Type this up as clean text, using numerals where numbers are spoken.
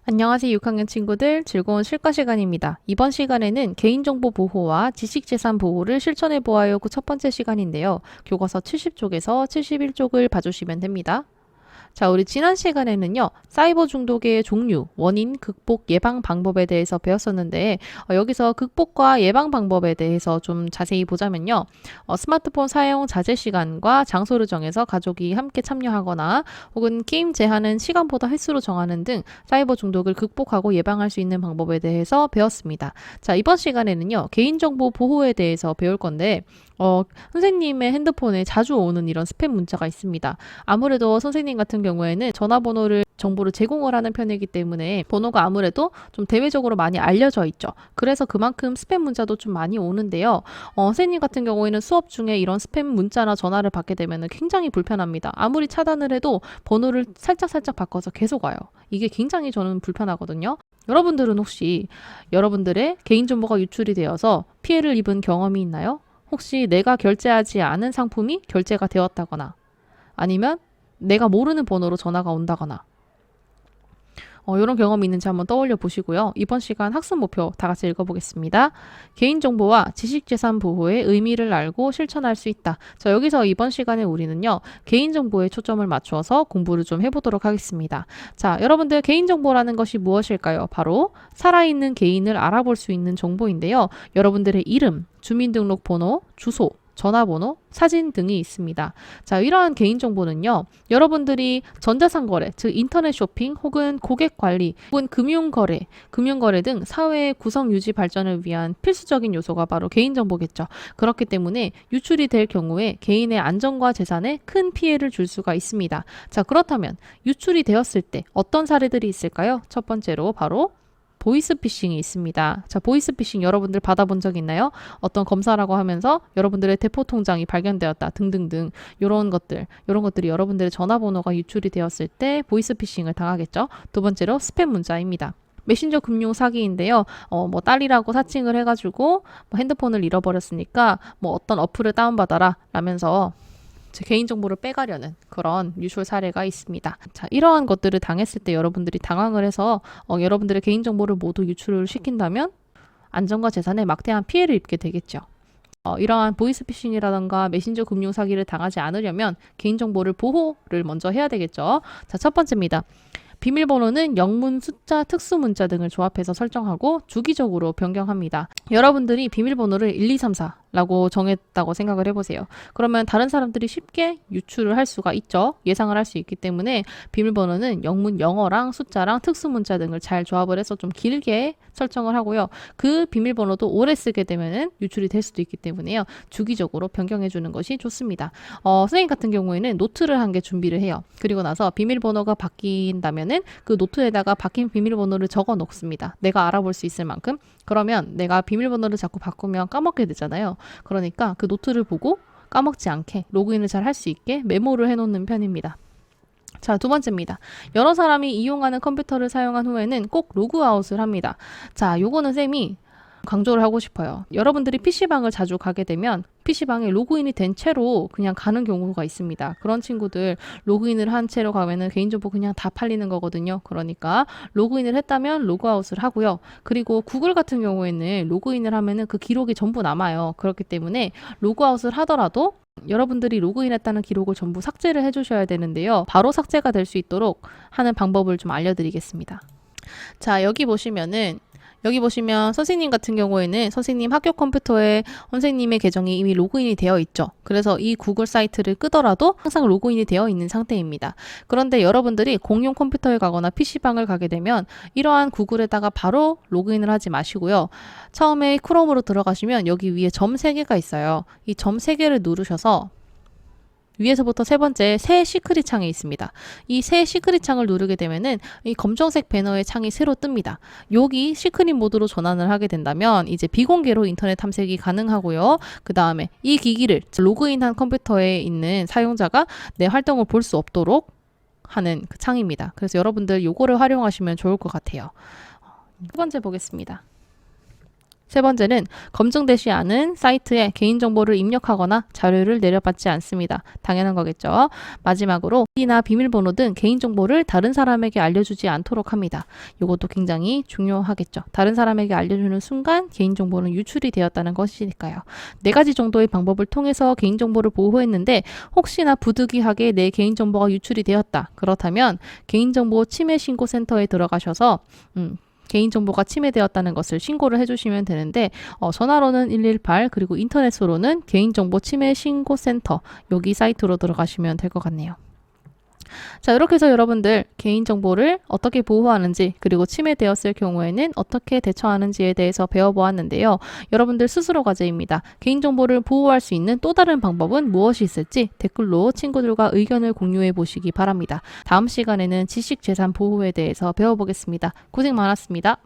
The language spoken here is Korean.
안녕하세요, 6학년 친구들. 즐거운 실과 시간입니다. 이번 시간에는 개인정보 보호와 지식재산 보호를 실천해 보아요. 그 첫 번째 시간인데요. 교과서 70쪽에서 71쪽을 봐주시면 됩니다. 자, 우리 지난 시간에는요, 사이버 중독의 종류, 원인, 극복, 예방 방법에 대해서 배웠었는데, 여기서 극복과 예방 방법에 대해서 좀 자세히 보자면요, 스마트폰 사용 자제 시간과 장소를 정해서 가족이 함께 참여하거나, 혹은 게임 제한은 시간보다 횟수로 정하는 등 사이버 중독을 극복하고 예방할 수 있는 방법에 대해서 배웠습니다. 자, 이번 시간에는요, 개인정보 보호에 대해서 배울 건데, 선생님의 핸드폰에 자주 오는 이런 스팸 문자가 있습니다. 아무래도 선생님 같은 경우에는 전화번호를 정보를 제공을 하는 편이기 때문에 번호가 아무래도 좀 대외적으로 많이 알려져 있죠. 그래서 그만큼 스팸 문자도 좀 많이 오는데요. 선생님 같은 경우에는 수업 중에 이런 스팸 문자나 전화를 받게 되면 굉장히 불편합니다. 아무리 차단을 해도 번호를 살짝 바꿔서 계속 와요. 이게 굉장히 저는 불편하거든요. 여러분들은 혹시 여러분들의 개인정보가 유출이 되어서 피해를 입은 경험이 있나요? 혹시 내가 결제하지 않은 상품이 결제가 되었다거나 아니면 내가 모르는 번호로 전화가 온다거나 이런 경험이 있는지 한번 떠올려 보시고요. 이번 시간 학습 목표 다 같이 읽어보겠습니다. 개인정보와 지식재산 보호의 의미를 알고 실천할 수 있다. 자, 여기서 이번 시간에 우리는요, 개인정보에 초점을 맞춰서 공부를 좀 해보도록 하겠습니다. 자, 여러분들 개인정보라는 것이 무엇일까요? 바로 살아있는 개인을 알아볼 수 있는 정보인데요. 여러분들의 이름, 주민등록번호, 주소, 전화번호, 사진 등이 있습니다. 자, 이러한 개인정보는요, 여러분들이 전자상거래, 즉 인터넷 쇼핑 혹은 고객관리 혹은 금융거래 등 사회의 구성 유지 발전을 위한 필수적인 요소가 바로 개인정보겠죠. 그렇기 때문에 유출이 될 경우에 개인의 안전과 재산에 큰 피해를 줄 수가 있습니다. 자, 그렇다면 유출이 되었을 때 어떤 사례들이 있을까요? 첫 번째로 바로 보이스피싱이 있습니다. 자, 보이스피싱 여러분들 받아본 적 있나요? 어떤 검사라고 하면서 여러분들의 대포 통장이 발견되었다 등등등 이런 것들이 여러분들의 전화번호가 유출이 되었을 때 보이스피싱을 당하겠죠. 두 번째로 스팸 문자입니다. 메신저 금융 사기인데요. 딸이라고 사칭을 해가지고 핸드폰을 잃어버렸으니까 어떤 어플을 다운받아라 라면서 제 개인정보를 빼가려는 그런 유출 사례가 있습니다. 자, 이러한 것들을 당했을 때 여러분들이 당황을 해서 여러분들의 개인정보를 모두 유출을 시킨다면 안전과 재산에 막대한 피해를 입게 되겠죠. 이러한 보이스피싱이라던가 메신저 금융 사기를 당하지 않으려면 개인정보를 보호를 먼저 해야 되겠죠. 자, 첫 번째입니다. 비밀번호는 영문, 숫자, 특수문자 등을 조합해서 설정하고 주기적으로 변경합니다. 여러분들이 비밀번호를 1, 2, 3, 4라고 정했다고 생각을 해보세요. 그러면 다른 사람들이 쉽게 유출을 할 수가 있죠. 예상을 할 수 있기 때문에 비밀번호는 영문, 영어랑 숫자랑 특수문자 등을 잘 조합을 해서 좀 길게 설정을 하고요. 그 비밀번호도 오래 쓰게 되면 유출이 될 수도 있기 때문에요. 주기적으로 변경해 주는 것이 좋습니다. 선생님 같은 경우에는 노트를 한 개 준비를 해요. 그리고 나서 비밀번호가 바뀐다면은 그 노트에다가 바뀐 비밀번호를 적어 놓습니다. 내가 알아볼 수 있을 만큼. 그러면 내가 비밀번호를 자꾸 바꾸면 까먹게 되잖아요. 그러니까 그 노트를 보고 까먹지 않게 로그인을 잘 할 수 있게 메모를 해놓는 편입니다. 자, 두 번째입니다. 여러 사람이 이용하는 컴퓨터를 사용한 후에는 꼭 로그아웃을 합니다. 자, 요거는 쌤이 강조를 하고 싶어요. 여러분들이 PC방을 자주 가게 되면 PC방에 로그인이 된 채로 그냥 가는 경우가 있습니다. 그런 친구들 로그인을 한 채로 가면은 개인정보 그냥 다 팔리는 거거든요. 그러니까 로그인을 했다면 로그아웃을 하고요. 그리고 구글 같은 경우에는 로그인을 하면은 그 기록이 전부 남아요. 그렇기 때문에 로그아웃을 하더라도 여러분들이 로그인했다는 기록을 전부 삭제를 해주셔야 되는데요. 바로 삭제가 될 수 있도록 하는 방법을 좀 알려드리겠습니다. 자, 여기 보시면 선생님 같은 경우에는 선생님 학교 컴퓨터에 선생님의 계정이 이미 로그인이 되어 있죠. 그래서 이 구글 사이트를 끄더라도 항상 로그인이 되어 있는 상태입니다. 그런데 여러분들이 공용 컴퓨터에 가거나 PC방을 가게 되면 이러한 구글에다가 바로 로그인을 하지 마시고요. 처음에 크롬으로 들어가시면 여기 위에 점 3개가 있어요. 이 점 3개를 누르셔서 위에서부터 세 번째 새 시크릿 창이 있습니다. 이 새 시크릿 창을 누르게 되면은 이 검정색 배너의 창이 새로 뜹니다. 여기 시크릿 모드로 전환을 하게 된다면 이제 비공개로 인터넷 탐색이 가능하고요. 그 다음에 이 기기를 로그인한 컴퓨터에 있는 사용자가 내 활동을 볼 수 없도록 하는 그 창입니다. 그래서 여러분들 요거를 활용하시면 좋을 것 같아요. 두 번째 보겠습니다. 세 번째는 검증되지 않은 사이트에 개인정보를 입력하거나 자료를 내려받지 않습니다. 당연한 거겠죠. 마지막으로 이나 비밀번호 등 개인정보를 다른 사람에게 알려주지 않도록 합니다. 이것도 굉장히 중요하겠죠. 다른 사람에게 알려주는 순간 개인정보는 유출이 되었다는 것이니까요. 4가지 정도의 방법을 통해서 개인정보를 보호했는데 혹시나 부득이하게 내 개인정보가 유출이 되었다. 그렇다면 개인정보 침해신고센터에 들어가셔서 개인정보가 침해되었다는 것을 신고를 해주시면 되는데 전화로는 118 그리고 인터넷으로는 개인정보 침해신고센터 여기 사이트로 들어가시면 될 것 같네요. 자, 이렇게 해서 여러분들 개인정보를 어떻게 보호하는지 그리고 침해되었을 경우에는 어떻게 대처하는지에 대해서 배워보았는데요. 여러분들 스스로 과제입니다. 개인정보를 보호할 수 있는 또 다른 방법은 무엇이 있을지 댓글로 친구들과 의견을 공유해 보시기 바랍니다. 다음 시간에는 지식재산 보호에 대해서 배워보겠습니다. 고생 많았습니다.